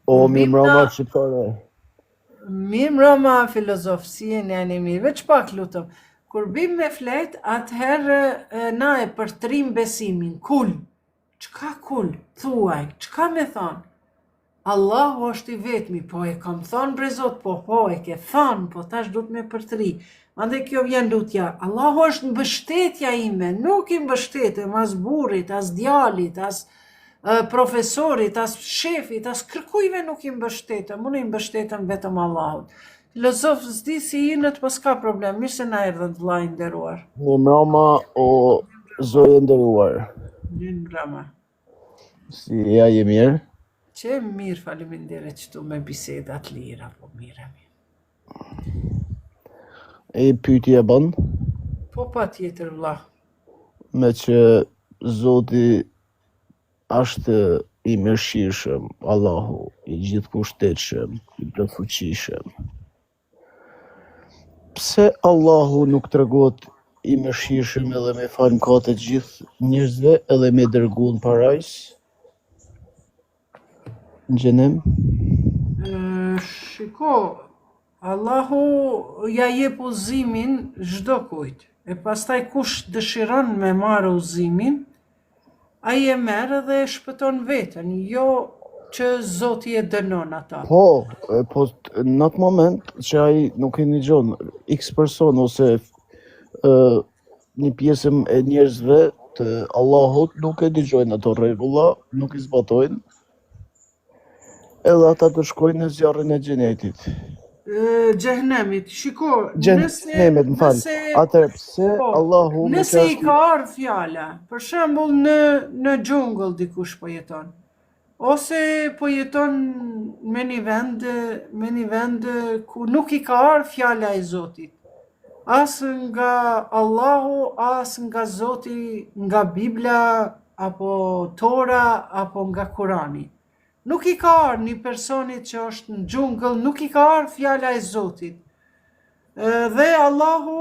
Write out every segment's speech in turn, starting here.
O Kur mirë bim mbroma na shqiptare. mirë mbrëma filozofësie janë mirë, veç pak lutëm. Kur bim me flet, atëherë na e përtrim besimin. Kul. Çka kul? Thuaj, çka me thonë? Allahu është i vetmi, po e kam thonë bre Zot, po e ke thonë, po tash du të me përtri. Mandej kjo vjen lutja, Allahu është mbështetja ime, nuk i mbështetem as burrit, as djalit, as profesorit, as shefit, as kërkujve nuk i mbështetem, unë i mbështetem vetëm Allahut. Filozof s'di si inët, po s'ka problem, mirë se na erdhën vllai i nderuar. Mirë mbroma o zoje nderuar. Mirë mbrëma. Si ja je mirë? Që mirë, faleminderit qëtu me bisedat lira, po mirë. E pyetje bën, Po pa tjetër vlla. me që Zoti është i mirëqirshëm, Allahu i gjithkushtëshëm, i plotfuqishëm. Pse Allahu nuk tregohet i mirëqirshëm edhe me fal mëkatet të gjithë njerëzve edhe me dërguar në parajs? Në xhenem? Shiko, Allahu ja jep uzimin çdo kujt. E pastaj kush dëshiron me marrë uzimin, ai e merr dhe e shpëton veten, jo që Zoti e dënon ata. Po në atë moment që ai nuk e ndëgjon X person ose një pjesë e njerëzve të Allahut nuk e dëgjojnë ato rregulla, nuk i zbatojnë, edhe ata të shkojnë në zjarrin e xhenetit. Xhehenemit, shiko, Xhenemet, më fal. Atëherë pse Allahu nëse i ka ardhur fjala, për shembull në xhungull dikush po jeton, ose po jeton me një vend ku nuk i ka ardhur fjala e Zotit, as nga Allahu, as nga Zoti, nga Bibla, apo Tora, apo nga Kurani. Nuk i ka ardhur një personit që është në xhungull, nuk i ka ardhur fjala e Zotit. Dhe Allahu,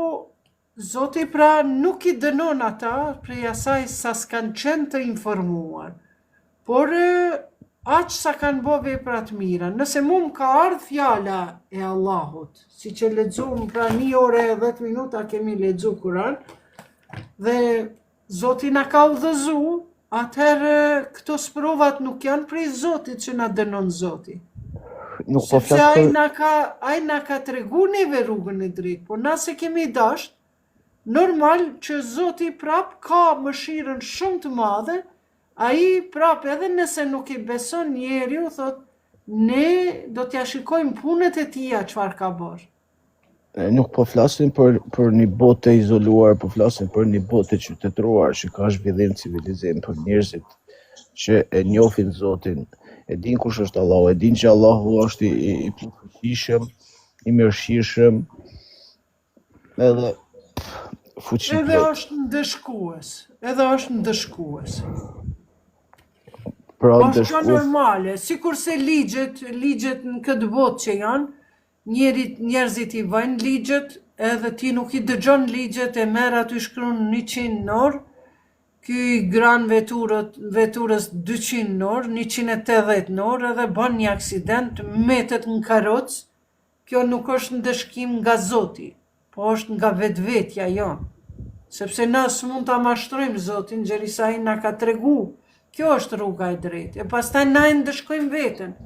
Zoti pra nuk i dënon ata prej asaj sa s'kan qenë të informuar. Por aq sa kanë bë vepra të mira. Nëse mu më ka ardhur fjala e Allahut, siç e lexuam pra 1 orë e 10 minuta kemi lexuar Kur'an, dhe Zoti na ka udhëzuar, atëherë këto sprovat nuk janë prej Zotit që na dënon Zoti. Sepse ai na ka tregu neve rrugën e drejtë, por na se kemi dasht, normal që Zoti prap ka mëshirën shumë të madhe, ai prap edhe nëse nuk i beson njeriu, thot, ne do t'ja shikojmë punët e tia çfarë ka bërë. Nuk po flasim për një botë e izoluar, po flasim për një botë e qytetëruar që ka zhvillim civilizim për njerëzit që e njohin Zotin, e din kush është Allahu, e din që Allahu është i plotfuqishëm, i mirëqirshëm, edhe fuqi plot. Edhe është ndëshkues. Pra është kjo normale, sikurse ligjet në këtë botë që janë, njerëzit i vajnë ligjet, edhe ti nuk i dëgjon ligjet, e merr aty shkruan 100 në orë, ky i gran veturës 200 në orë, 180 në orë, edhe bën një aksident, metet në karrocë. Kjo nuk është ndëshkim nga Zoti, po është nga vetvetja jonë. Sepse na s'mund ta mashtrojmë Zotin, gjerisa ai na ka tregu. Kjo është rruga e drejtë. E pastaj na e ndëshkojmë veten.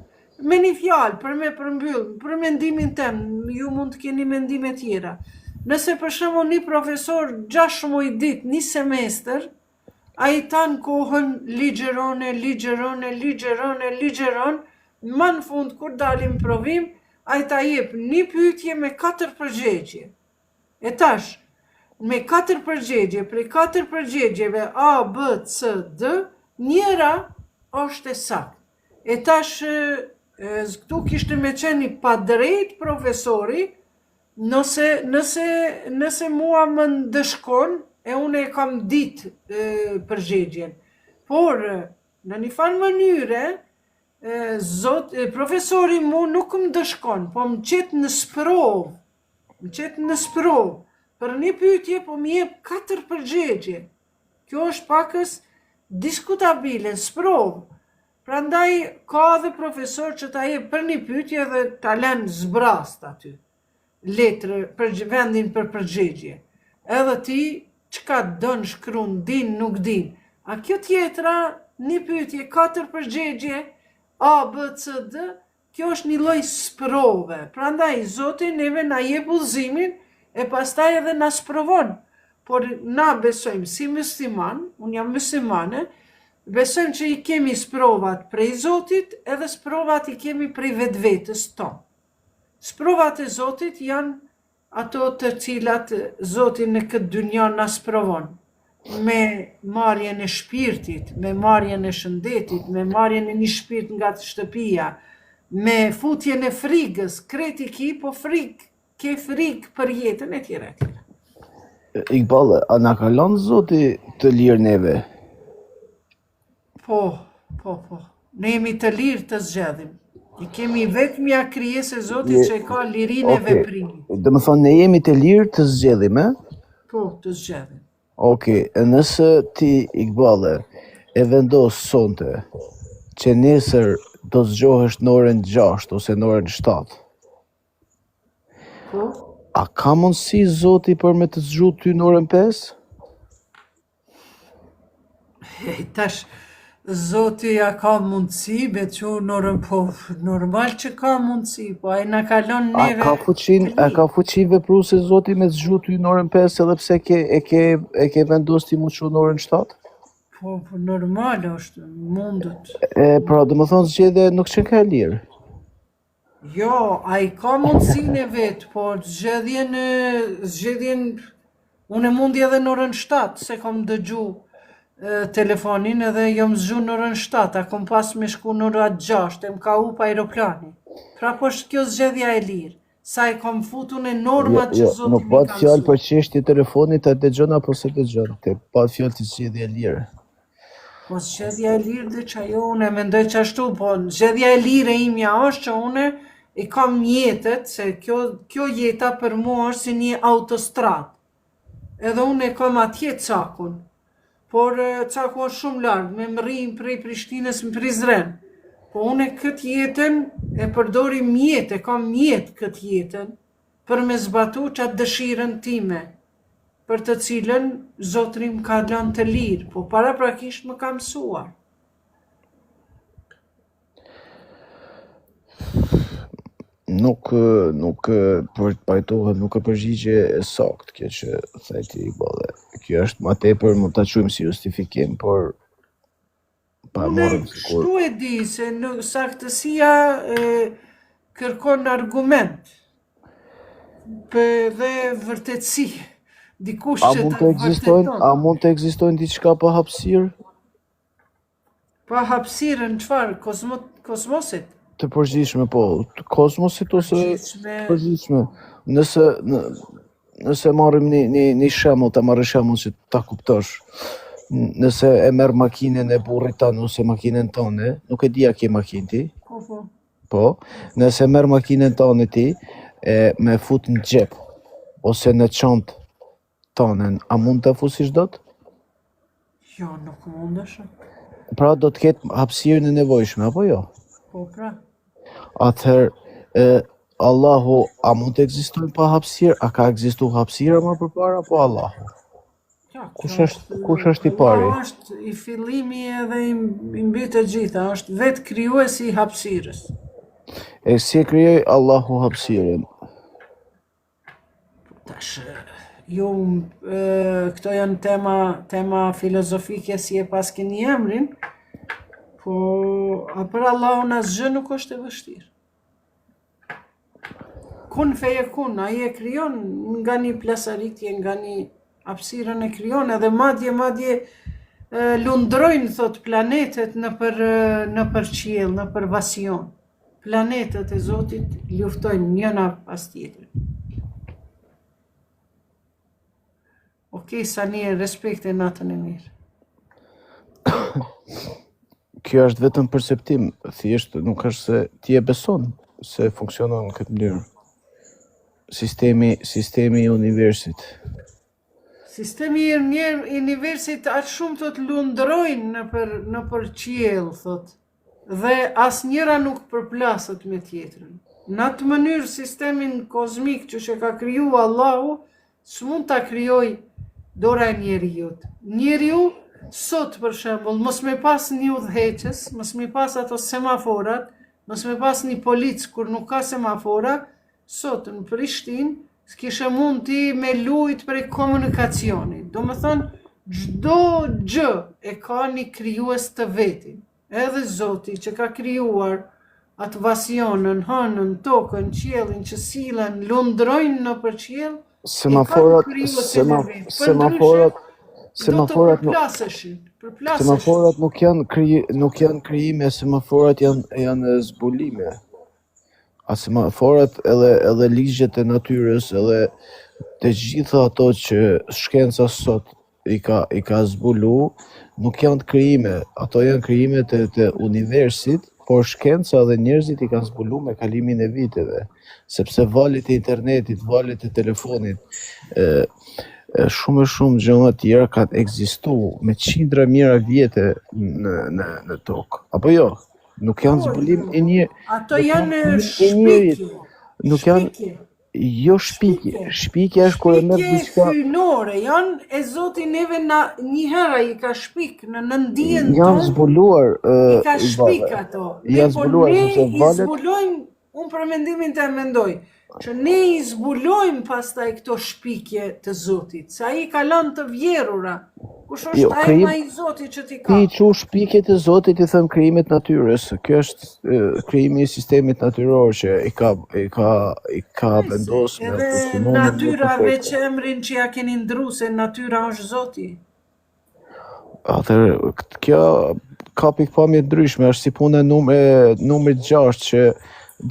Me një fjalë, për me përmbyll, për mendimin tem, ju mund të keni mendime tjera. Nëse për shembull një profesor 6 muaj ditë, një semestër, ai tan kohën ligjeron, më në fund kur dalim provim, ai ta jep një pyetje me 4 përgjigje. E tash, me 4 përgjigje, prej 4 përgjigjeve A, B, C, D, njëra është e saktë. E tash këtu kishte me qenë i padrejt profesori, nëse mua më ndëshkon, e unë e kam ditë përgjigjen. Por, në një farë mënyre, profesori mu nuk më dëshkon, po më qetë në sprovë, për një pyetje, po më jep 4 përgjigje. Kjo është pakës diskutabile, sprovë. Prandaj ka dhe profesor që ta jep për një pyetje dhe ta lën zbrast aty. Letrë për vendin për përgjigje. Edhe ti çka don shkruan, din, nuk din. A kjo tjetra, një pyetje, 4 përgjigje, A, B, C, D, kjo është një lloj sprove. Prandaj Zoti neve na jep udhëzimin e pastaj edhe na sprovon. Por na besojmë si musliman, unë jam muslimane, besojmë që i kemi sprovat prej Zotit edhe sprovat i kemi prej vetvetes tonë. Sprovat e Zotit janë ato të cilat Zoti në këtë dynja na sprovon. Me marrjen e shpirtit, me marrjen e shëndetit, me marrjen e një shpirt nga shtëpia, me futjen e frikës, kreti ki, po ke frikë për jetën e tjera. Iqbal, a na ka lënë Zoti të lirë neve? Po. Ne jemi të lirë të zgjedhim. I kemi vetmja krijesë e Zotit që ka lirinë e veprimit. Do të thonë ne jemi të lirë të zgjedhim, Po, të zgjedhim. Nëse ti Iqbal e vendos sonte që nesër do zgjohesh në orën 6 ose në orën 7. Po. A ka mundësi Zoti për me të zgjuar ty në orën 5? Tash Zoti ja ka mundësi, me që në orën, po normal që ka mundësi, po ai na ka lënë neve. A ka fuqi vepruese Zoti me të zgjuar ty në orën 5 edhe pse e ke vendosur ti më shumë në orën 7? Po normal është, mundet. Pra, do të thonë zgjedhja nuk që ka lirë. Jo, ai ka mundësinë e vet, po zgjedhjen unë mundi edhe në orën 7, se kam dëgju telefonin edhe jam zgju në orën 7, a kom pas me shku në orën 6, e më ka up aeroplani. Pra po është kjo zgjedhja e lirë, sa e kam futu në normat që Zoti nuk pat fjalë për çështje telefonit, a dëgjon apo se dëgjon, te pat fjalë të zgjedhja e lirë. Po zgjedhja e lirë dhe që ajo unë mendoj që ashtu, po zgjedhja e lirë e imja është që unë i kam jetët, se kjo jeta për mua është si një autostradë. Edhe unë e kam atje cakun, por caku është shumë largë, me më rrim prej Prishtinës në Prizren. Po unë këtë jetën e përdorim jetë, e kam jetë këtë jetën, për me zbatu qatë dëshirën time, për të cilën Zotri më ka lënë të lirë, po para prakisht më ka mësuar. Nuk pajtohet, nuk e përgjigje e saktë kjo që thajti Iqbal. Kjo është më tepër mund ta quajmë si justifikim, por pa morëm sikur. Kështu e di se në saktësia kërkon argument dhe vërtetësi. Dikush që të vërteton. A mund të ekzistojnë diçka pa hapësirë? Pa hapësirën çfarë? Kosmosit? Të përgjithshme, po, kosmosit ose përgjithshme. Nëse marrim një shembull, ta marrë shembull që ta kuptosh. Nëse e merr makinën e burrit tanë ose makinën tënde, nuk e di a ke makinë ti. Po, nëse merr makinën tënde ti e me fut në xhep ose në çantë tënde, a mund ta fusish dot? Jo, nuk mundesh. Pra do të ketë hapësirën e nevojshme apo jo? Po pra. Atëherë Allahu a mund të ekzistojë pa hapësirë? A ka ekzistuar hapësira më përpara apo Allahu? Ja, kush është i pari? Allah është i fillimi edhe i mbi të gjitha, është vetë krijuesi i hapësirës. E si e krijoi Allahu hapësirën? Tash këto janë tema filozofike si e pas keni emrin, po për Allahun asgjë nuk është e vështirë. Kun feje kun, ai e krijon nga një plasaritje, nga një hapësirën e krijon, edhe madje lundrojnë thot planetet në për qiell, në për vasion. Planetet e Zotit luftojnë njëna pas tjetrën. Okej, Sani, respekte natën e mirë. Kjo është vetëm perceptim, thjesht nuk është se ti e beson se funksionon në këtë mënyrë. Sistemi i universit. Sistemi i universit aq shumë thot lundrojnë në për qiell, thot. dhe asnjëra nuk përplaset me tjetrën. Në atë mënyrë sistemin kozmik që ka kriju Allahu, s'mund ta krijoj dora e njeriut. Njeriu sot për shembull, mos me pas një udhëheqës, mos me pas ato semaforat, mos me pas një polic kur nuk ka semafora, sot në Prishtinë s'kishe mund ti me lujt prej komunikacionit. Do më thonë, gjdo gjë e ka një krijues të vetin. Edhe Zoti që ka krijuar atë vasionën, hënën, tokën, qiellin, që sillen, lundrojnë në për qiell, Semaforat nuk janë krijime, semaforat janë zbulime. A semaforat edhe ligjet e natyrës, edhe të gjitha ato që shkenca sot i ka zbulu, nuk janë krijime. Ato janë krijime të universit, por shkenca dhe njerëzit i kanë zbulu me kalimin e viteve. Sepse valët e internetit, valët e telefonit, shumë gjëra tjera kanë ekzistu me qindra mijëra vjete në tokë. Apo jo? Nuk janë zbulim e një... Ato janë shpikje. Nuk janë... Jo shpikje. Shpikje është kur e merr diçka... Shpikje fynore, janë e Zoti neve një herë i ka shpik në ndjen tonë. Janë zbuluar... I ka shpik ato. Janë zbuluar, sepse valet... I zbulojmë, unë për mendimin të mendoj, që ne i zbulojmë pastaj këto shpikje të Zotit, se ai ka lënë të vjerura. Kush është ai ma i Zotit që ti ka? Ti që shpikjet e Zotit i thëmë krijimet natyrës. Kjo është krijimi i sistemit natyror që i ka vendosur. Edhe natyra veç emrin që ja keni ndru se natyra është Zoti. Atëherë, kjo ka pikpamje ndryshme, është si puna e numrit 6 që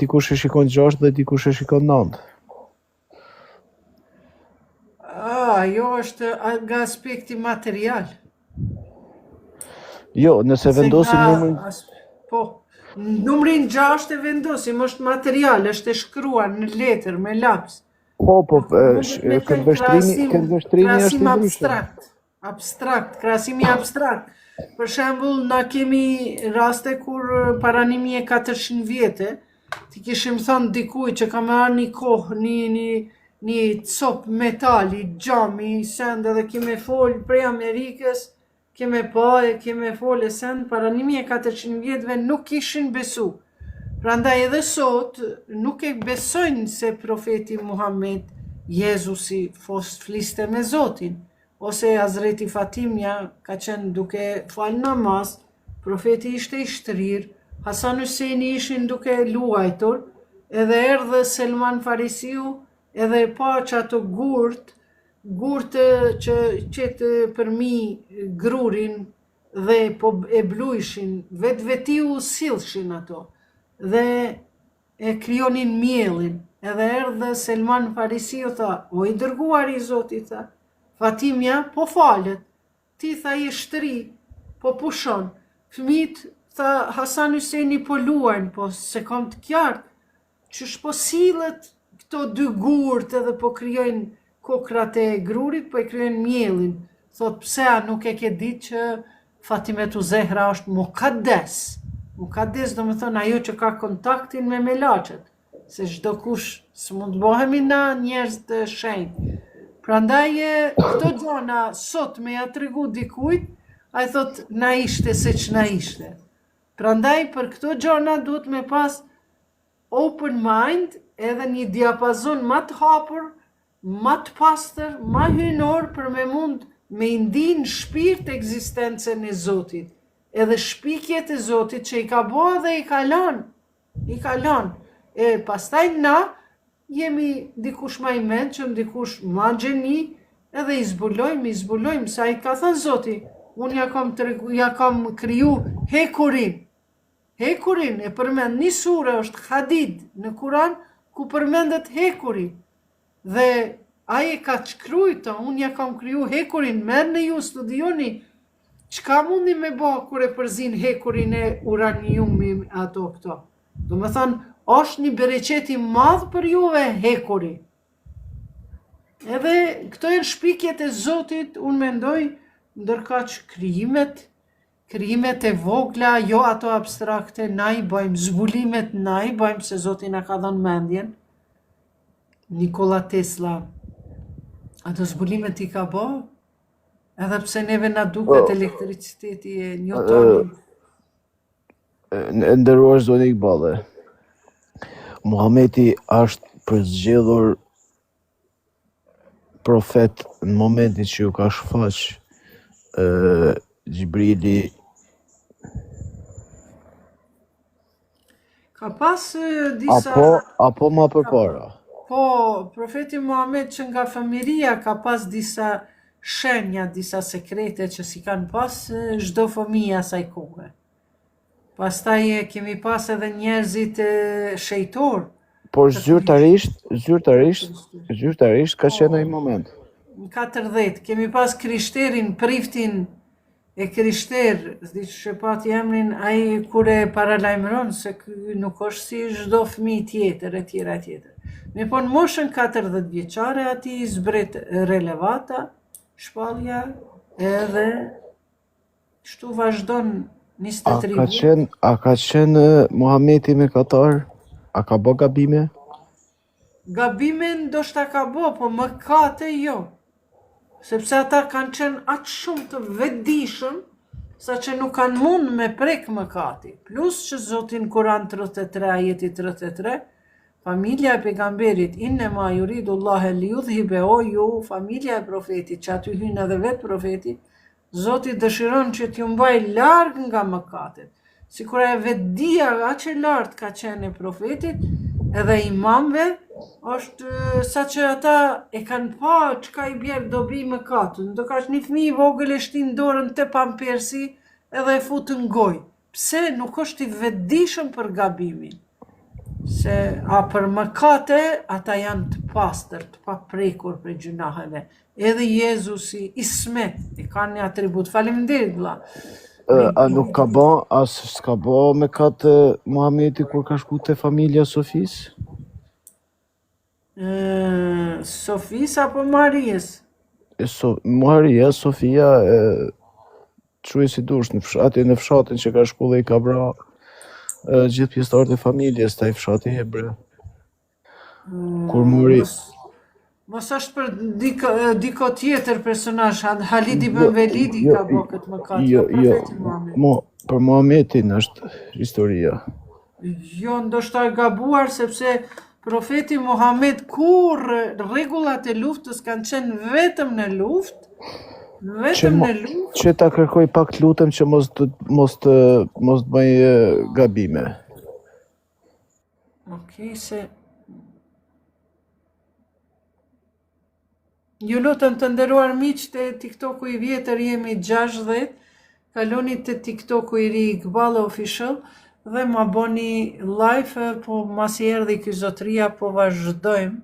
dikush e shikon 6 dhe dikush e shikon 9. Jo është nga aspekti material. Jo, nëse vendosim numrin... Po, numrin 6 e vendosim, është material, është e shkruar në letër, me laps. Po, këndvështrimi është i abstrakt. Krahasimi abstrakt. Për shembull, na kemi raste kur para 1400 vjete, ti kishim thënë dikuj që ka marrë një kohë, një copë metali, gjami, send edhe keme folë prej Amerikës, keme folë e send, para 1400 vjetëve nuk kishin besu. Prandaj edhe sot nuk e besojnë se profeti Muhammed, Jezusi, fliste me Zotin, ose Hazreti Fatimja ka qenë duke falë namaz, profeti ishte i shtrirë, Hasan Huseni ishin duke luajtur, edhe erdhe Selman Farisiu, edhe pa që ato gurt që qetë përmi grurin dhe po e blujshin, vetiu sillshin ato, dhe e krijonin mielin, edhe erdhe Selman Farisiu tha, o i dërguar i Zotit, tha, Fatimja po falet, ti tha i shtri, po pushon, fëmit, tha Hasan Huseni po luajnë, po se kam të qartë, që shpo sillet këto dy gurt edhe po krijojnë kokrat e grurit, po e krijojnë mielin. Thot, pse a nuk e ke ditë që Fatimetu Zehra është mukaddes. Mukaddes do me thonë ajo që ka kontaktin me melaçet, se çdo kush s'mund bëhemi na njerëz të shenjtë. Prandaj këto gjona sot me ja tregu dikujt, ai thot na ishte se ç'na ishte. Prandaj për këto gjona duhet me pas open mind edhe një diapazon ma të hapur, ma të pastër, ma hynor për me mund me ndi në shpirt ekzistencën e Zotit. Edhe shpikjet e Zotit që i ka bëha dhe i ka lanë. Pastaj na jemi dikush ma i mençëm, dikush ma gjeni, edhe i zbulojmë, sa i ka thënë Zoti, unë ja kam kriju hekurin. Hekurin e përmend një sure është Hadid në Kur'an ku përmendet hekuri. Dhe ai ka shkruajtur, unë ja kam kriju hekurin, merrni ju studioni çka mundi me bë kur e përzin hekurin e uraniumit ato këto. Do me thënë, është një bereqet i madh për juve hekuri. Edhe këto janë shpikjet e Zotit, unë mendoj, ndërkaq krijimet e vogla, jo ato abstrakte, na i bëjmë, zbulimet na i bëjmë, se Zoti na ka dhënë mendjen. Nikola Tesla, ato zbulimet i ka bë, edhe pse neve na duket elektriciteti e Newtonit. Nderuar zoni Iqballe, Muhameti është përzgjedhur profet në momentin që ju ka shfaq Gjibrili. Ka pas disa... Apo ma përpara? Po, profeti Muhammed që nga fëmiria ka pas disa shenja, disa sekrete që si kanë pas çdo fëmijë asaj kohe. Pastaj kemi pas edhe njerëzit shejtor. Por zyrtarisht ka qenë ai moment. Në 40, kemi pas krishterin, priftin e krishter, s'di që pati emrin, ai kur e paralajmëron se ky nuk është si çdo fëmijë tjetër e tjera tjetër. Me po në moshën 40 vjeçare ati zbret relevata, shpallja, edhe kështu vazhdon 23 vjet. A ka qenë Muhameti me katar? A ka bë gabime? Gabime ndoshta ka bë, po mëkate jo. Sepse ata kanë qenë atë shumë të vetëdijshëm, sa që nuk kanë mund me prek mëkati. Plus që Zotin Kur'an 33, ajeti 33, familja e pejgamberit, innema yuridullahi liyudhhiba, o ju, familja e profetit, që aty hyn edhe vetë profeti, Zoti dëshiron që t'ju mbaj larg nga mëkatet. Sikur e vetëdia aq e lartë ka qenë e profetit, edhe imamve, është sa që ata e kanë pa çka i bjerë dobi mëkatën. Do ka një fëmijë i vogël e shtin dorën te pampersi edhe e fut në gojë. Pse nuk është i vetëdijshëm për gabimin? Se për mëkate ata janë të pastër, të paprekur për gjunaheve. Edhe Jezusi, Ismet, i kanë një atribut. Faleminderit vëlla. A nuk ka bë, as s'ka bë me katë Muhameti kur ka shku te familja Sofis? Sofis apo Marijes? Maria, Sofia, çuaj si dush, në fshatin që ka shku dhe i ka bra gjithë pjesëtarët e familjes, taj fshati hebre. Kur mori... Mos është për diko tjetër personazh, Halid ibn Velidi ka bë këtë mëkat, profeti Muhammed. Për Muhametin është historia. Jo, ndoshta e gabuar, sepse profeti Muhammed kur rregullat e luftës kanë qenë vetëm në luftë, që ta kërkoj pak lutem që mos të bëj gabime. Okej, se ju lutem të nderuar miq, te TikToku i vjetër jemi 60, kaloni te TikToku i ri Iqballe Official dhe ma boni live, po masi erdhi ky zotria, po vazhdojmë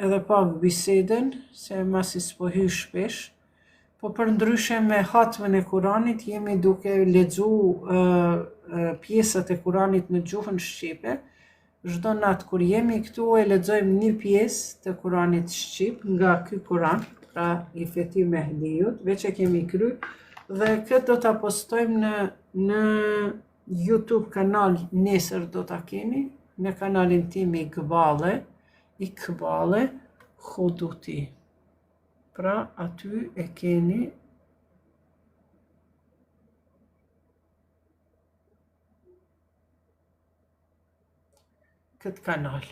edhe pak biseden, se masi s'po hy shpesh, po për ndryshe me hatmën e Kuranit jemi duke lexu pjesët e Kuranit në gjuhën shqipe. Çdo natë kur jemi këtu e lexojmë një pjesë të Kuranit shqip nga ky Kuran, pra i Feti Mehdiut, veç e kemi kry, dhe këtë do ta postojmë në YouTube kanal, nesër do ta keni, në kanalin tim Iqballe Huduti. Pra aty e keni këtë kanal.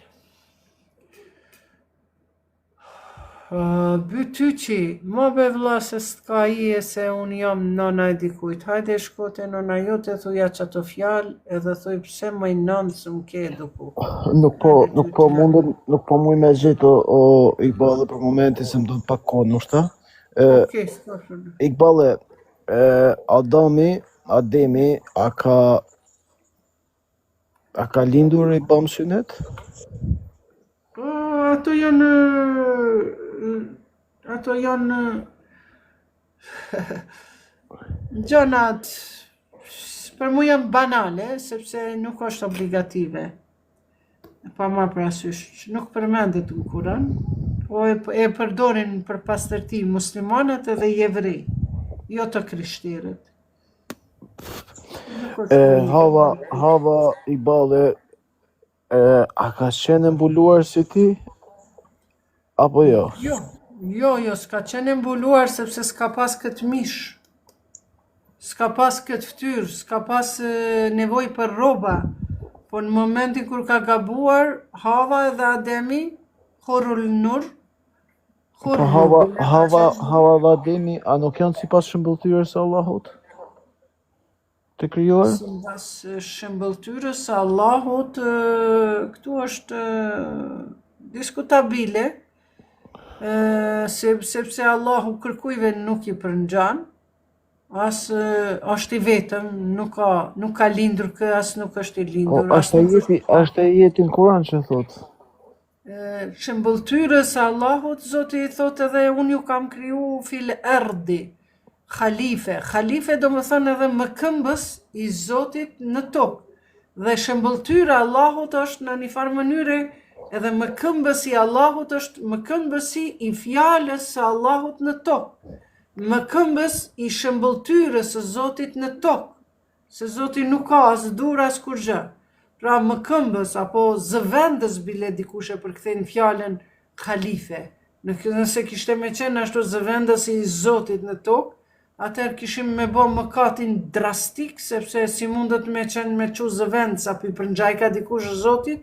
Bytyqi, mo be vlla se s'ka ije se unë jam nana e dikujt. Hajde shkote nana jote, thuja qato fjalë, edhe thuj pse më i nëndë së m'ke eduku. Nuk po muj me gjithë o Iqballe për momenti se më do të pak kohë nështë. Okej, s'ka shumë. Iqballe, Ademi, a ka lindur i bam synet? Ato janë gjonat për mu janë banale, sepse nuk është obligative. Pa ma parasysh, nuk përmendet në Kur'an, po e përdorin për pastërti muslimanët edhe jevrej. jo të krishterët. Nuk është prej Hava i bale, a ka qenë mbuluar si ti? Apo jo? Jo, s'ka qenë mbuluar sepse s'ka pas këtë mish. S'ka pas këtë ftyrë, s'ka pas nevojë për rroba. Po në momentin kur ka gabuar Hava dhe Ademi, Hurul Nur, Po Hava dhe Ademi, a nuk janë sipas shëmbëltyrës së Allahut? Të krijuar? Sipas shëmbëltyrës së Allahut, këtu është diskutabile, sepse Allahu kërkujve nuk i përngjan, as është i vetëm, nuk ka lindur kë, as nuk është i lindur. Është e jetin Kur'an që thot. Shëmbëltyrës së Allahut, Zoti i thot edhe unë ju kam kriju fil erdi, khalife. Khalife do më thënë edhe mëkëmbës i Zotit në tokë. Dhe shëmbëltyra Allahut është në një farë mënyre edhe mëkëmbësi Allahut është mëkëmbësi i fjalës së Allahut në tokë. Mëkëmbës i shëmbëltyrës së Zotit në tokë. Se Zoti nuk ka as dur as kur gjë. Pra mëkëmbës apo zëvendës bile dikush e përkthejnë fjalën khalife. Nëse kishte me qenë ashtu zëvendës i Zotit në tokë, atëherë kishim me bë mëkatin drastik, sepse si mundet me qenë me çu zëvendës apo i përngjaj ka dikush Zotit.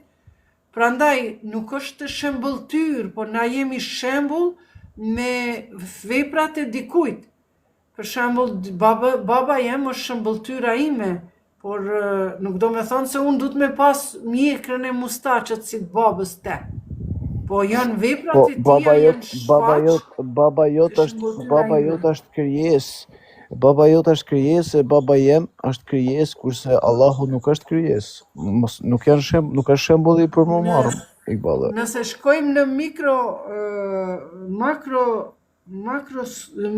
Prandaj nuk është shembëltyr, po na jemi shembull me veprat e dikujt. Për shembull, baba jem është shembëltyra ime, por nuk do me thonë se unë du të me pas mjekrën e mustaqët si të babës te. Po janë veprat e tia, janë shfaq. Baba jot është krijesë. Baba jot është krijesë e baba jem është krijesë, kurse Allahu nuk është krijesë. Nuk është shembulli për më marrë. Nëse shkojmë në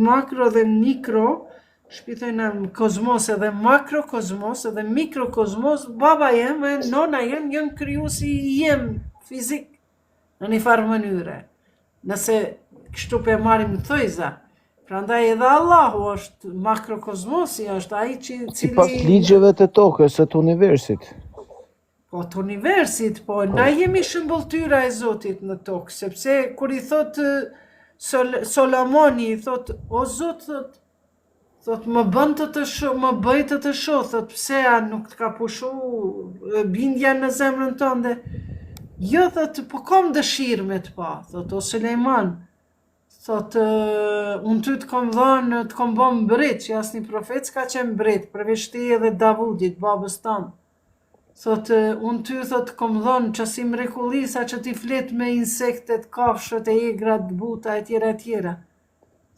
makro dhe mikro, shpitojnë kozmos edhe makrokozmos edhe mikrokozmos, baba jem e nona jem janë kriju si jem fizik në një farë mënyre. Nëse kështu pe marim në thojza, prandaj edhe Allahu është makrokozmosi, është ai cili sipas ligjeve të tokës së të universit. Po të universit, po na jemi shëmbëltyra e Zotit në tokë, sepse kur i thot Solomoni, i thot o Zot, thot më bën më bëj të shoh, thot pse nuk të ka pushu bindja në zemrën tënde. Jo, thot, po kam dëshirë me të pa, thot o Suleiman, thot unë ty të kom dhënë, të kom bën mbret, që asnjë profet s'ka qenë mbret, përveç teje dhe Davudit, babës tanë. Thot, unë ty, thot, kom dhënë që si mrekullisa që ti flet me insektet, kafshët e egrat, buta, e tjera.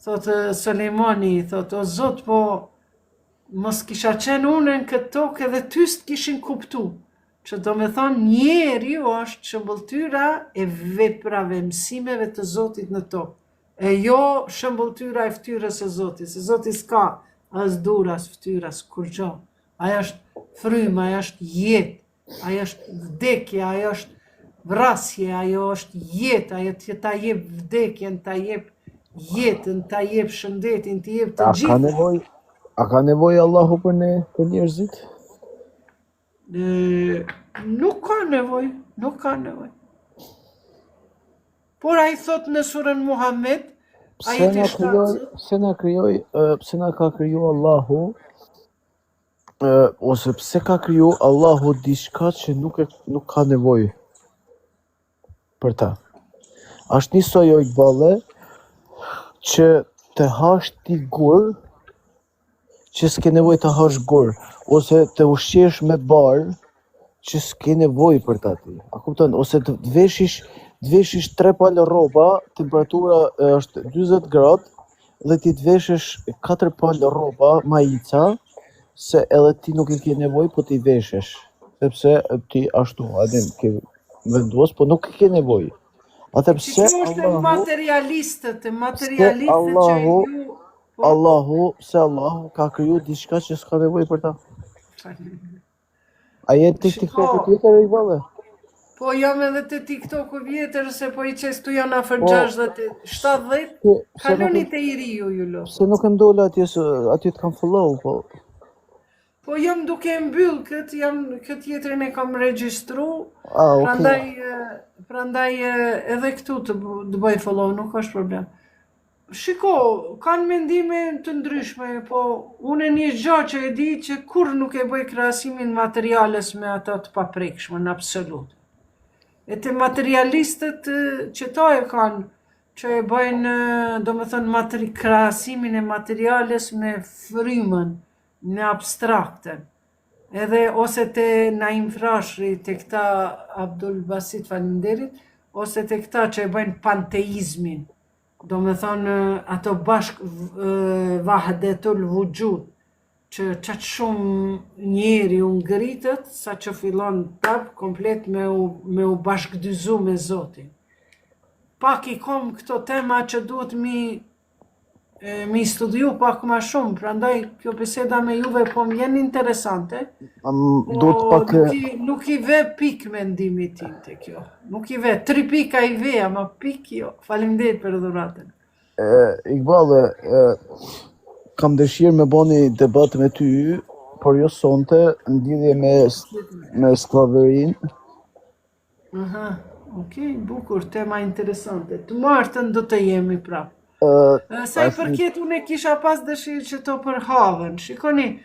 Thot, Suleimani, thot, o Zot, po mos kisha qenë unë në këtë tokë edhe ty s'të kishin kuptu. Që do me thonë njeri është shëmbëltyra e veprave, mësimeve të Zotit në tokë. E jo shëmbëltyra e ftyrës e Zotit, se Zotit s'ka as dur, as ftyrë, as kur gjo. Aja është frymë, aja është jetë, aja është vdekje, aja është vrasje, ajo është jetë, ajo ta jep vdekjen, ta jep jetën, ta jep shëndetin, ta jep të gjithë. A ka nevojë Allahu për ne, për njerëzit? Nuk ka nevojë. Por ai thot në surën Muhammed, ajeti 7. Pse na ka kriju Allahu? Ose pse ka kriju Allahu diçka që nuk ka nevojë për ta. Është një sojoj balle që të hash ti gur, që s'ke nevojë të hash gur, ose të ushqesh me barë, që s'ke nevojë për ta ti. A kupton? Ose të veshish 3 palë rroba, temperatura është 40 gradë, dhe ti të veshësh 4 palë rroba majica, se edhe ti nuk e ke nevojë, po ti veshesh, sepse ti ashtu, adem ke vendos, po nuk e ke nevojë. Atë pse materialistët që Allahu ka kriju diçka që s'ka nevojë për ta. A jetë ti këtë tjetër i vallë? Po jam edhe te TikToku vjetër se po I qes tu janë afër Po, 60, 70. pse nuk Kaloni te Iriu ju lo. pse nuk e ndole atje aty të kam follow, po. Po jam duke mbyll këtë tjetrin e kam regjistru, Okay. prandaj edhe këtu të bëj follow, nuk është problem. Shiko, kanë mendime të ndryshme, po unë një gjë që e di që kur nuk e bëj krahasimin materiales me ato të paprekshme në absolut. E të materialistët që ta e kanë, që e bëjnë, do më thënë, krahasimin e materiales me frymën, në abstrakten. Edhe ose te Naim Frashëri, te këta Abdul Basit faleminderit, ose te këta që e bëjnë panteizmin. Do me thonë ato bashk vahdetul vujud, që qatë shumë njeri u ngritët, sa që fillon prap komplet me u bashkëdyzu me Zotin. Pak I kom këto tema që duhet mi studiu pak ma shumë, prandaj kjo biseda me juve po m'jen interesante, Duhet pak nuk I ve pik mendimi tim te kjo. Nuk I ve, 3 pika I ve, ama pik jo. Faleminderit për dhuratën. Iqbal, kam dëshirë me boni debat me ty, por jo sonte, në lidhje me sklavërinë. Aha, okay, bukur, tema interesante. Të martën do të jemi prap. Sa I përket unë kisha pas dëshirë që to për havën. Shikoni,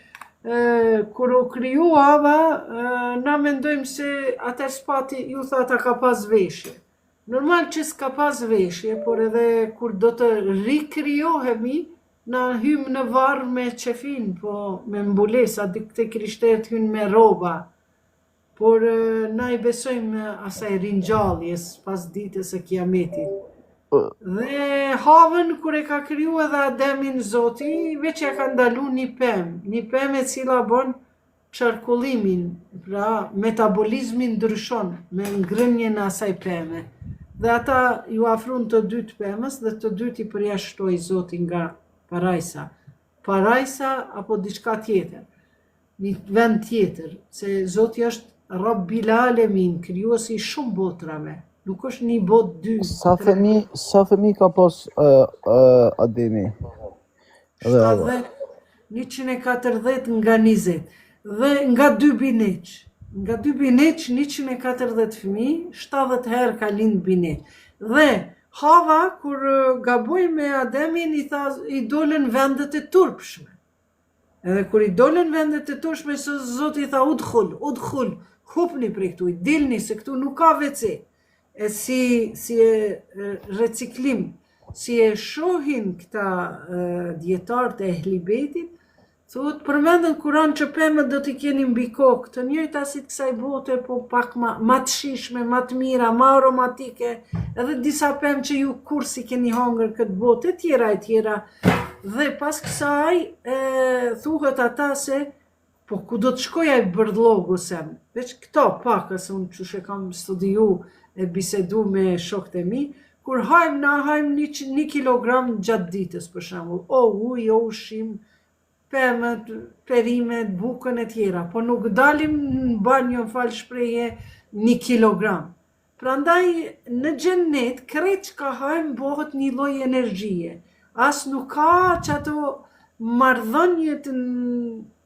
kur u kriju hava, na mendojmë se atër spati ju thata ka pas veshje. Normal që s'ka pas veshje, por edhe kur do të rikrijohemi, na hymë në varë me qefin, po me mbulesa, te krishterët hynë me roba. Por na I besojmë asaj ringjalljes pas ditës së Kiametit. Dhe havën kur e ka kriju edhe Ademin Zoti, veç ja ka ndalu një pemë e cila bën qarkullimin, pra metabolizmin ndryshon me ngrënjen e asaj peme. Dhe ata ju afrun të dytë pemës dhe të dytë I përjashtoi Zoti nga parajsa. Parajsa apo diçka tjetër, një vend tjetër, se Zoti është Rabbil Alamin, krijuesi I shumë botrave. Nuk është një botë dy. Sa fëmi ka pas Ademi? 140 nga 20. Dhe nga 2 bineq. Nga 2 bineq, 140 fëmi, 70 herë ka lind bineq. Dhe Hava, kur gaboj me Ademin, I dolën vendet e turpshme. Edhe kur I dolën vendet e turpshme, Zoti I tha, udkhul, hupni prej këtu, dilni se këtu nuk ka WC. E si reciklim, si e shohin këta djetarët e ehlibetit, thot përmendën Kur'an që pemët do t'i keni mbi kokë, të njëjta si të kësaj bote, po pak ma të shishme, ma të mira, ma aromatike, edhe disa pemë që ju kur si keni hangër këtë bote, e tjera. Dhe pas kësaj, thuhet ata se, po ku do të shkoja I bërlogu sem, veç këto pakës unë që she kam studiu, e bisedu me shokët e mi, kur na hajmë 1 kilogram gjatë ditës, për shembull, ujë, ushqim, pemët, perimet, bukën e tjera, po nuk dalim në banjo falë shpreje 1 kilogram. Prandaj në xhennet krejt që ka hajmë bëhet një lloj energjie. As nuk ka që ato marrëdhëniet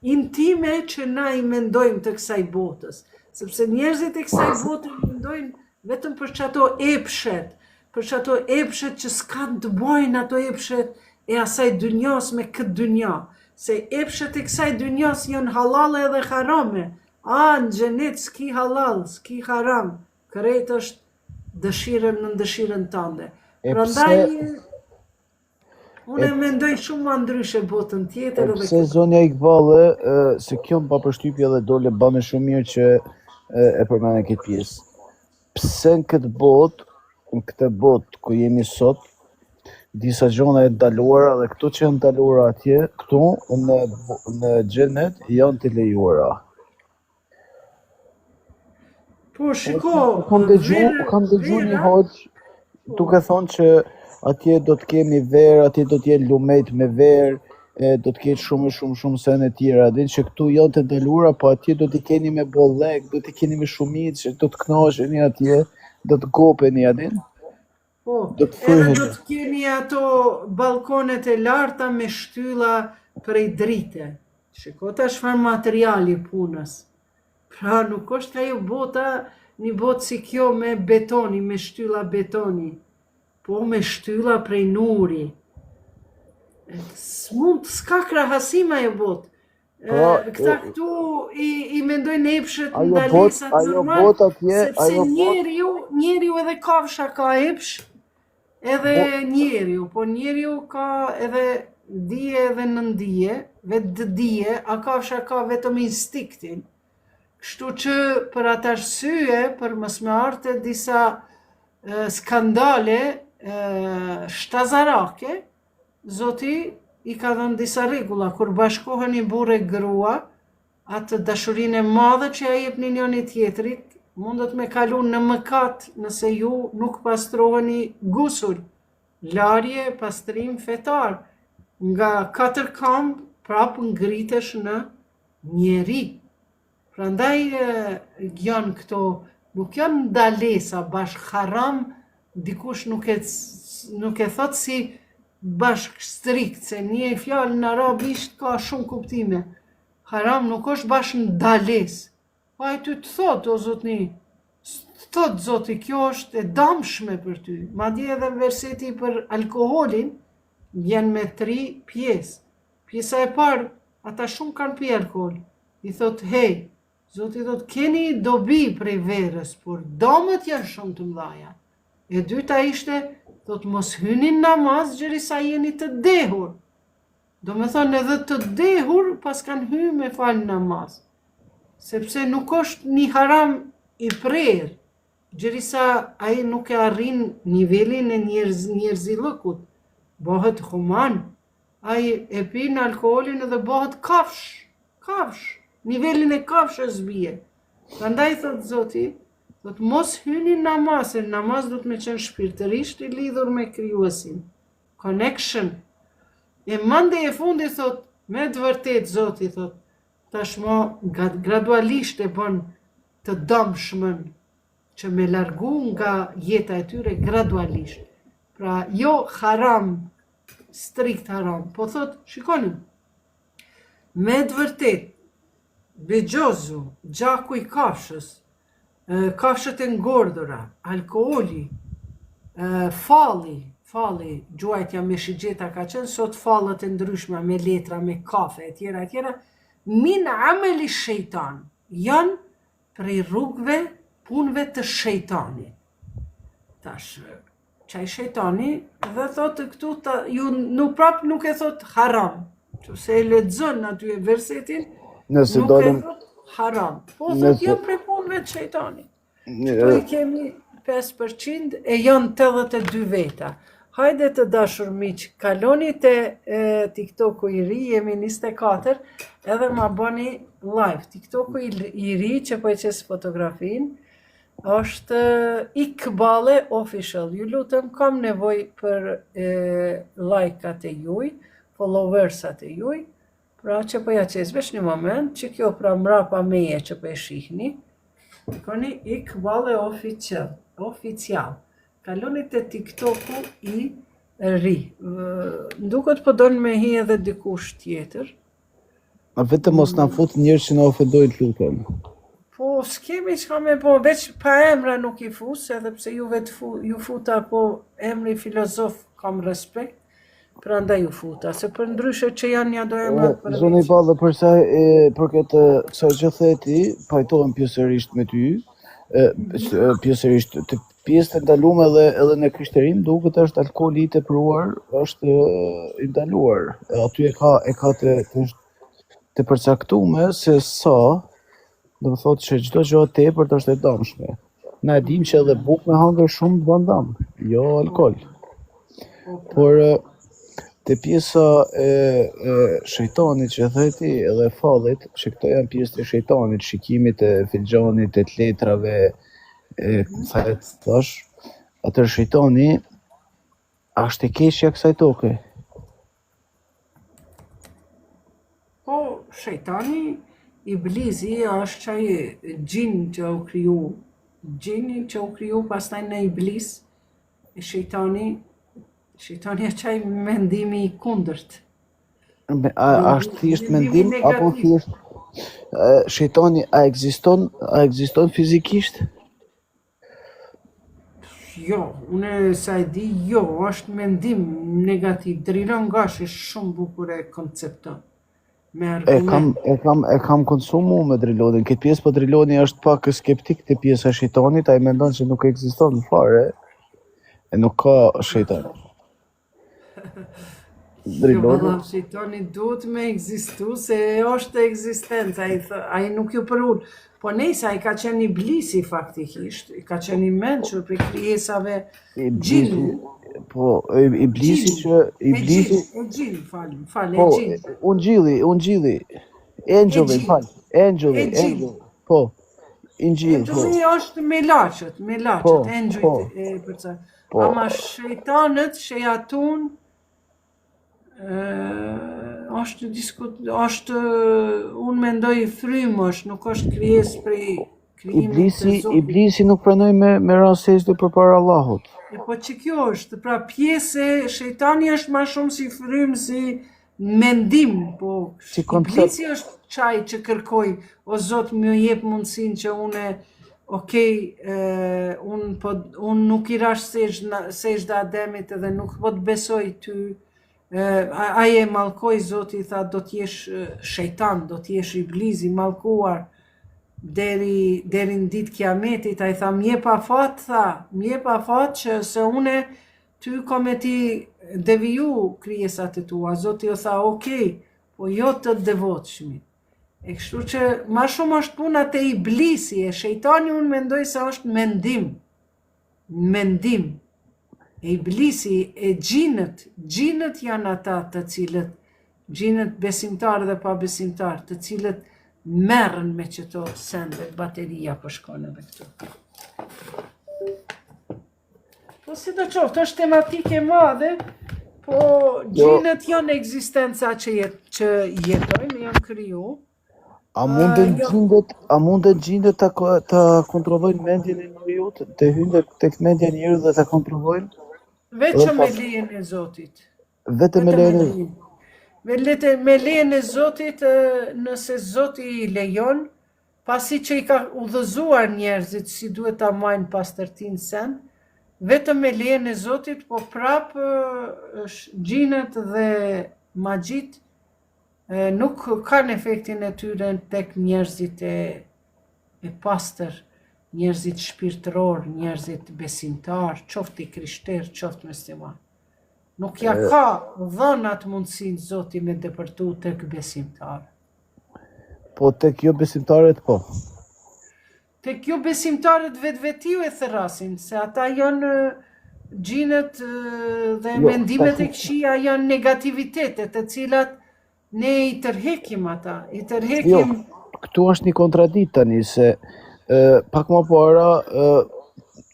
intime që na I mendojmë të kësaj botës, sepse njerëzit e kësaj bote mendojnë vetëm për çato epshet, që s'kan të bojnë ato epshet e asaj dynjas me këtë dynja, se epshet e kësaj dynjas janë halale edhe harame. Në xhenet s'ki halal, s'ki haram, krejt është dëshirën në dëshirën tënde. Prandaj unë mendoj shumë më ndryshe botën tjetër. Pse zonja Iqballe, se kjo më pa përshtypje dhe dole bane shumë mirë që e përmene këtë pjesë. Pse në këtë botë ku jemi sot, disa gjona e ndaluara dhe këto që janë ndaluara atje, këtu në xhenet janë të lejuara. Po shiko, kam dëgju një hoxh duke thonë që atje do të kemi verë, atje do të jenë lumet me verë, do të ketë shumë sene tjera, din që këtu janë të ndaluara, po atje do t'i keni me bollek, do t'i keni me shumicë, që do të knoqeni atje, do të gopeni, a din? Po, Do të edhe fryheni. do të keni ato balkonet e larta me shtylla prej drite. Shiko ta çfarë materiali punës. Pra nuk është ajo bota, një botë si kjo me betoni, me shtylla betoni, po me shtylla prej nuri. S'ka krahasim ajo botë. Po, Këta këtu i mendojnë epshet ajo ndalesat botë normal, atje, sepse ajo botë, njeriu edhe kafsha ka epsh, edhe njeriu, po njeriu ka edhe dije edhe nëndije, vetë dije, a kafsha ka vetëm instiktin. Kështu që për atë arsye, për mos me ardhur disa skandale shtazarake, Zoti i ka dhënë disa rregulla kur bashkohen i burrë e grua, atë dashurinë e madhe që ja jepni njëri tjetrit, mundet me kalu në mëkat nëse ju nuk pastroheni gusul, larje, pastrim fetar, nga 4 kamb prap ngritesh në njeri. Prandaj janë këto, nuk janë ndalesa bashk haram, dikush nuk e thot si bashk strikt, se një fjalë në arabisht ka shumë kuptime. Haram nuk është bashk ndales. Pa e ty të thot, o zotni, thot zoti, kjo është e damshme për ty. Madje edhe verseti për alkoholin vjen me 3 pjesë. Pjesa e parë, ata shumë kanë pi alkohol. I thot, hej, zoti thot, keni dobi prej verës, por dëmet janë shumë të mëdha. E dyta ishte, thot, mos hyni namaz derisa jeni të dehur. Do me thonë edhe të dehur pas kanë hy me falë namaz. Sepse nuk është një haram i prerë, derisa ai nuk e arrin nivelin e njerëzillëkut. Bëhet human, ai e pin alkoolin edhe bëhet kafsh. Nivelin e kafshës bie. Prandaj thot Zoti, thot mos hyni namaz, se namaz do të me qenë shpirtërisht i lidhur me krijuesin. Connection. E mande e fundi thot, me të vërtet Zoti thot, tashmo gradualisht e bën të dëmshmën që me largu nga jeta e tyre gradualisht. Pra jo haram, strikt haram, po thot, shikoni, me të vërtet, begjozu, gjaku i kafshës, kafshët e ngordura, alkooli, falli, gjuajtja me shigjeta ka qenë, sot fallet e ndryshme me letra, me kafe, etjera, min ameli shejtan, janë prej rrugëve, punëve të shejtani. Tash, qaj shejtani, dhe thotë këtu, ju nuk e thotë haram, që se e lexon aty e versetin, nëse nuk dolem, e thot haram, po thot jo prej punëve të shejtanit. Këtu i kemi 5% e janë 82 veta. Hajde të dashur miq, kaloni te TikToku i ri, jemi 24, edhe ma bëni live. TikToku i ri që po e qes fotografin, është Ikbale Official. Ju lutem, kam nevoj për like-at e juj, followersat e juj, pra që po ja qes vesh një moment, që kjo pra mrapa meje që po e shihni, koni Ikbale Oficial. Kaloni te TikToku i ri. Nduket po don me hi edhe dikush tjetër. a vetëm mos na fut njerëz që na ofendojnë, lutem. Po s'kemi çka me po, veç pa emra nuk i fus, edhe pse ju futa, po emri filozof kam respekt, prandaj ju futa, se për ndryshe që janë ja do emrat për Zoni Ballë, për këtë kësaj që theti, pajtohem pjesërisht me ty, pjesërisht të pjesë të ndaluar edhe në krishterim, duket është alkooli i tepruar, është i ndaluar. Aty e ka të përcaktuar se sa, do të thotë që çdo gjë e tepërt është e dëmshme. Na e dim që edhe bukë me hangër shumë bën dëm, jo alkool. Por te pjesa e shejtanit që theti edhe fallit, që këto janë pjesë të shejtanit, shikimit e filxhanit, e të letrave, thash, atër shejtani është e keqja kësaj toke. shejtani, iblisi është qaj gjin që u kriju, gjini që u kriju pastaj në iblis, e shejtani është qaj mendimi i kundërt. Është thjesht mendim apo thjesht shejtani a ekziston fizikisht? Jo, unë sa e di, jo, është mendim negativ, drilon nga është shumë bukur e koncepton. Me argument. E kam konsumu me drilonin. Këtë pjesë po driloni është pak skeptik të pjesa e shejtanit, ai mendon se nuk ekziston fare. E nuk ka shejtan. Jo, shejtani duhet me ekzistu, se është ekzistenca, ai nuk ju për unë. Po nejse, ai ka qenë iblisi faktikisht, i ka qenë i mençur për krijesave gjini. Po, iblisi që... E gjini, falë, po, e gjini. Ungjilli, angeli, angel, po, ingjil, po. Angeli është me laçët, angujt e përca. Ama shejtanët, shejatun, është, unë mendoj frymë është, nuk është krijes prej krijimit të Zotit. Iblisi nuk pranoj me rast sejdë përpara Allahut. Po që kjo është, pra pjesë shejtani është ma shumë si frymë, si mendim, po iblisi është qaj që kërkoj, o Zot më jep mundësinë që une, unë nuk i rash sejdë Ademit edhe nuk po të besoj ty, aje malkoj Zoti, tha do t'jesh shejtan, do t'jesh iblisi malkuar deri në ditë kiametit, ai tha mje pa fat që se une ty kome ti deviju krijesat e tua. Zoti o tha po jo të devotshmi. E kështu që ma shumë është puna te iblisi, e shejtani unë mendoj se është mendim. E iblisi, e gjinët janë ata të cilët, gjinët besimtarë dhe pa besimtarë, të cilët merren me qëto sende, bateria po shkon edhe këtu. Po si do qoftë, është tematike madhe, po gjinët janë ekzistenca që jetojnë, janë kriju. A mundën gjindet të kontrollojnë mendjen e njeriut, të hynë tek mendja e njeriut dhe të kontrollojnë? Vetëm me lejen e Zotit. Vetëm me lejen e Zotit. Me lejen e Zotit, nëse Zoti i lejon, pasi që i ka udhëzuar njerëzit si duhet ta majnë pastërtinë sen, vetëm me lejen e Zotit, po prapë gjinët dhe magjit nuk kanë efektin e tyre tek njerëzit e pastër, njerëzit shpirtëror, njerëzit besimtar, qofti krishter, qofti musliman. Nuk ja ka dhënë atë mundësinë Zoti me depërtu tek besimtar. Po tek jo besimtarët po. Tek jo besimtarët vetvetiu e thërrasin, se ata janë gjinët dhe mendimet e këqija janë negativitetet, të cilat ne i tërhekim ata, Jo, këtu është një kontradikt tani, se pak më para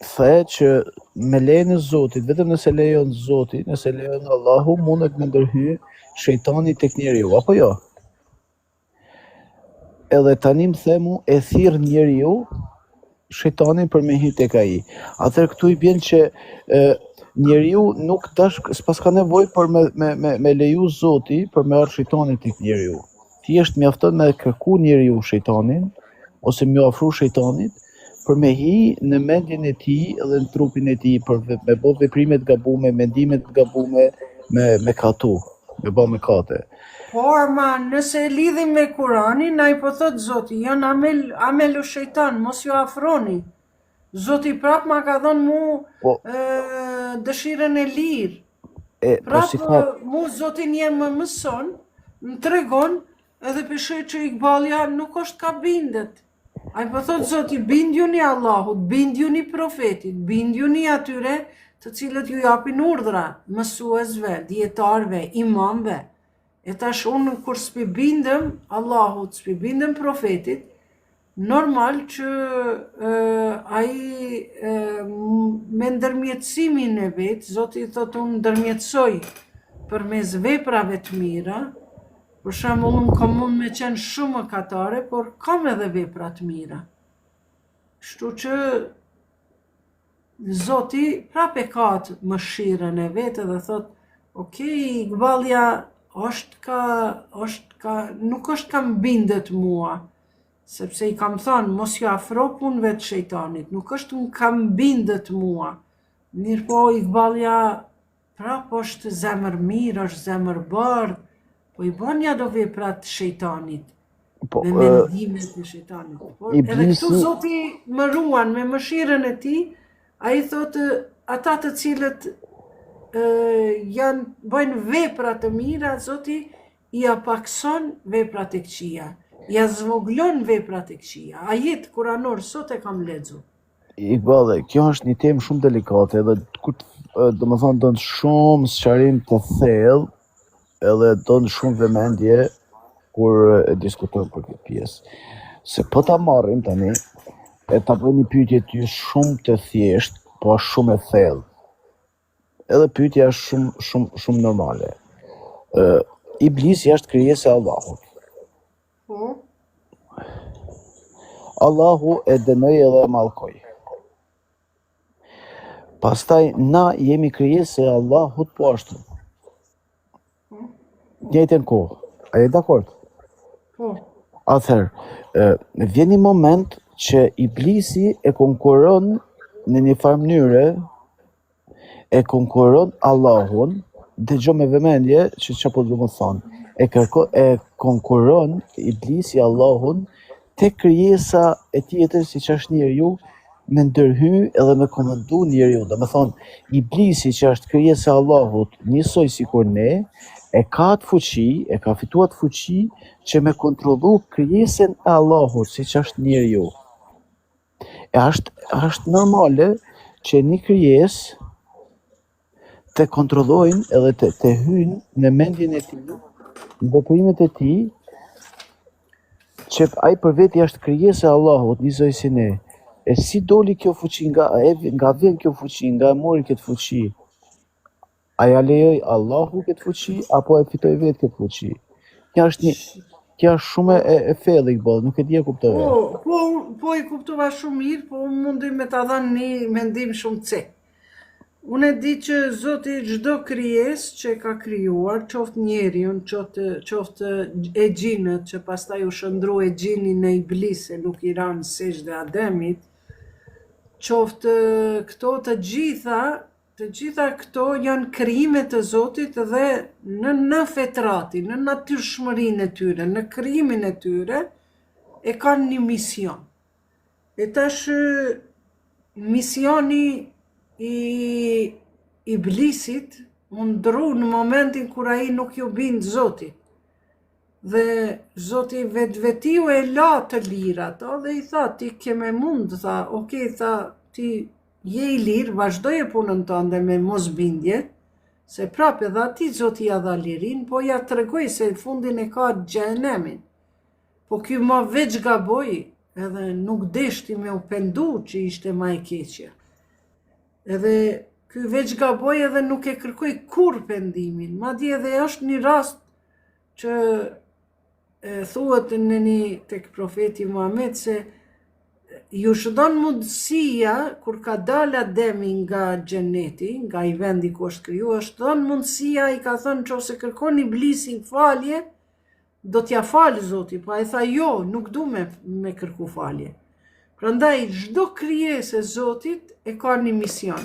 the që me lejen e Zotit, vetëm nëse lejon Zoti, nëse lejon Allahu, mundet me ndërhy shejtani tek njeriu, apo jo? Edhe tani më themu e thirr njeriu shejtanin për me hyrë tek ai. Atëherë këtu i bën që njeriu nuk s'pas ka nevojë për me leju Zoti për me ardhur shejtani tek njeriu. Thjesht mjafton me kërku njeriu shejtanin ose me ofru shejtanit për me hi në mendjen e tij dhe në trupin e tij për me bë veprime të gabuara, mendime të gabuara, me katu, me bë mëkate. Por ma nëse lidhim me Kuranin, ai po thot Zoti, janë amelu shejtan, mos ju afroni. Zoti prap ma ka dhënë mu dëshirën e lirë. Prap mu Zoti njerë më mëson, më tregon, edhe peshoj që Iqbalja nuk është ka bindet. Ai po thot Zoti, bindjuni Allahut, bindjuni profetit, bindjuni atyre të cilët ju japin urdhra, mësuesve, dietarëve, imamëve. E tash unë kur s'pi bindem Allahut, s'pi bindem profetit, normal që ai me ndërmjetësimin e vetë, Zoti thot unë ndërmjetësoj përmes veprave të mira, Për shembull, unë kam mund me qenë shumë mëkatare, por kam edhe vepra të mira. Kështu që Zoti prap e ka atë mëshirën e vetë dhe thot, okej, Iqbalja nuk është ka mbindet mua, sepse i kam thënë, mos ju afro punëve të shejtanit, nuk është unë kam mbindet mua, mirë po Iqbalja prap është zemër mirë, është zemër bardhë, po i bën ja do vepra të shejtanit. Po, Me mendimet e shejtanit. Por edhe këtu Zoti më ruan me mëshirën e tij, ai thotë ata të cilët bëjnë vepra të mira, Zoti i apakson veprat e këqija, ja zvoglon veprat e këqija. Ajet kuranor sot e kam lexuar. Iqballe, kjo është një temë shumë delikate edhe domethënë don shumë sqarim të thellë edhe don shumë vëmendje kur e diskutojmë për këtë pjesë. Se po ta marrim tani e ta bëj një pyetje ty shumë të thjeshtë, po shumë e thellë. Edhe pyetja është shumë normale. Iblisi është krijesa e Allahut. Po? Allahu e dënoi edhe e mallkoi. Pastaj na jemi krijesë e Allahut po ashtu. Njëjtën kohë. A je dakord? Po. Atëherë, vjen një moment që Iblisi e konkuron në një farë mënyre, e konkuron Allahun, dëgjoj me vëmendje që çfarë po do të thonë. E konkuron Iblisi Allahun te krijesa e tjetër siç është njeriu, me ndërhy edhe me komandu njeriu. Do të thonë, Iblisi që është krijesa e Allahut, njësoj sikur ne, e ka atë fuqi, e ka fituar atë fuqi që me kontrollu krijesën e Allahut, siç është njeriu. E është normale që një krijesë të kontrollojnë edhe të hyjnë në mendjen e tij, në veprimet e tij, që ai për veti është krijesë e Allahut, njësoj si ne. E si doli kjo fuqi nga vjen kjo fuqi, nga e mori këtë fuqi? A ja lejoj Allahu këtë fuqi, apo e fitoj vetë këtë fuqi? Kjo është shumë e thellë, Iqbal, nuk e di e kuptova. Po i kuptova shumë mirë, po mundi me ta dhënë një mendim shumë cek. Unë e di që Zoti çdo krijesë që ka krijuar, qoftë njeriun, qoftë e gjinët, që pastaj u shëndru e gjini në Iblis e nuk i ranë sejdë Ademit, qoftë këto të gjitha këto janë krijime të Zotit dhe në fetrati, në natyrshmërinë e tyre, në krijimin e tyre, e kanë një mision. E tash misioni i Iblisit u ndru në momentin kur ai nuk ju bind Zotit. Dhe Zoti vetiu e la të lirë ato dhe i tha, ti ke me mund, tha, okej, tha, ti je i lirë, vazhdoje punën tënde me mos bindje, se prapë edhe ati Zoti ja dha lirin, po ja tregoj se fundin e ka xhenemin. Po ky ma veç gaboi, edhe nuk deshti me u pendu që ishte ma e keqja. Edhe ky veç gaboi edhe nuk e kërkoi kur pendimin, madje edhe është një rast që thuhet në një tek profeti Muhammed se ju shëdon mundësia, kur ka dalë Ademi nga xheneti, nga i vendi ku është kriju, është dhënë mundësia, i ka thënë nëse kërkon Iblisin falje, do t'ja falë Zoti, po ai tha jo, nuk du me kërku falje. Prandaj çdo krijesë e Zotit e ka një mision.